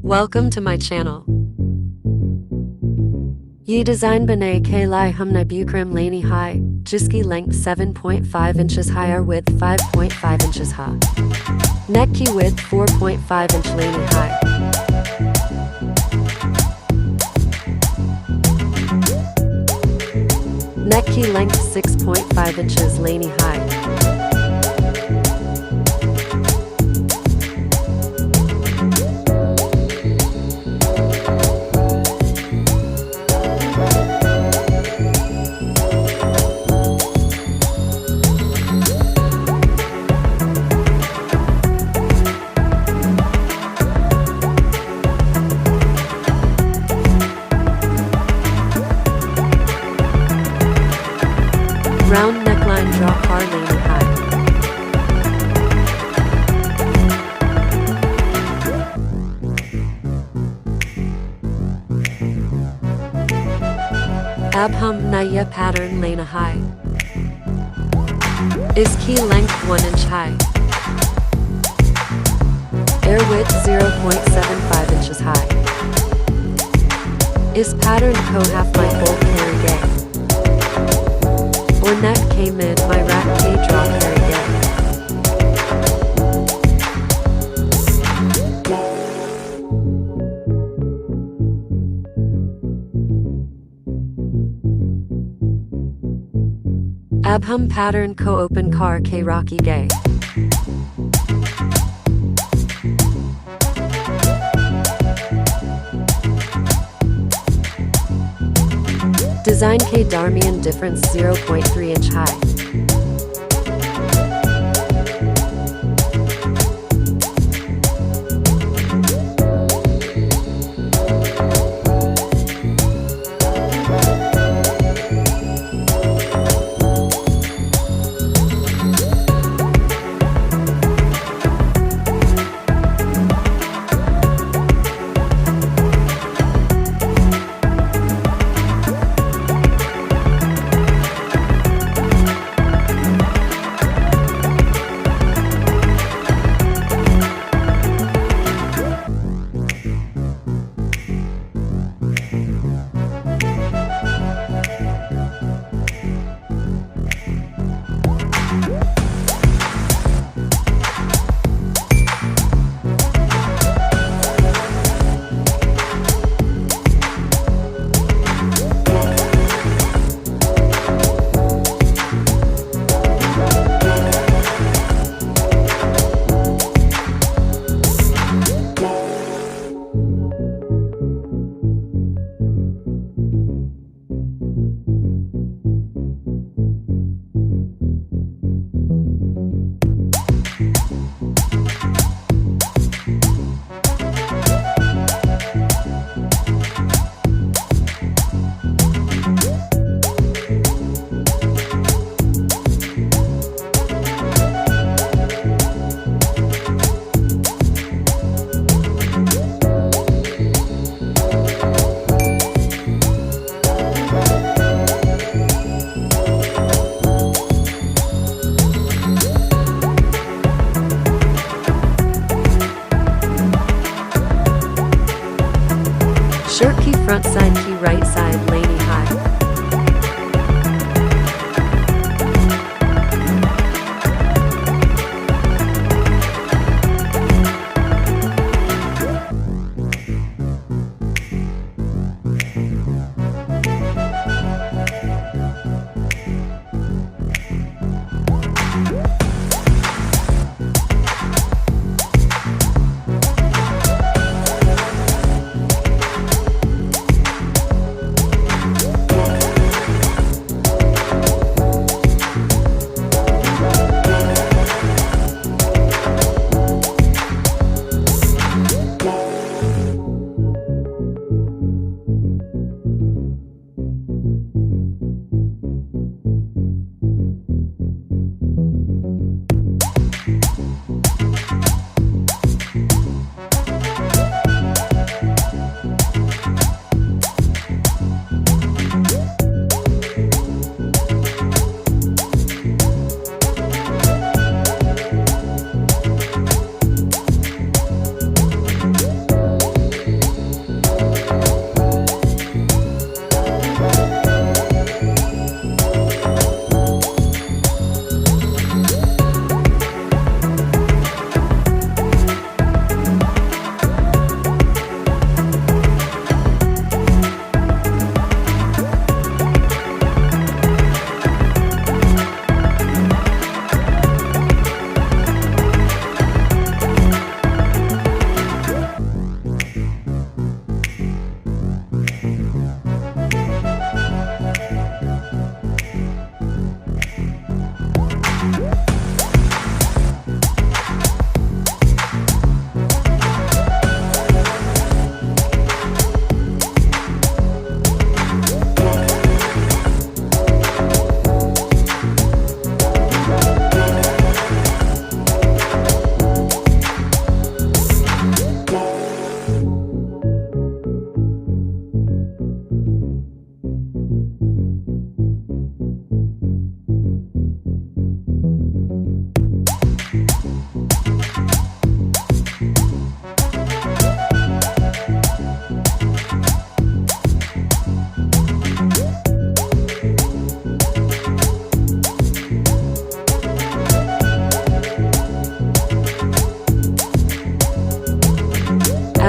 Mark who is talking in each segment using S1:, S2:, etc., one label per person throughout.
S1: Welcome to my channel. Ye design bane ke lai humna bukram lani high, jiski length 7.5 inches higher width 5.5 inches high. Neck key width 4.5 inch lani high. Neck key length 6.5 inches lani high. Round neckline draw car lani high. Abhum naya pattern lana high. Is key length 1 inch high. Air width 0.75 inches high. Is pattern ko half my full carry gay. Or neck K mid my rack K draw carry gay. Abhum pattern ko open car K rocky gay. Design K Darmian difference 0.3 inch high. Shirt key front side key right side lani high.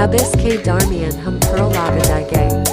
S1: Habis ke darmian hum pearl laga dage.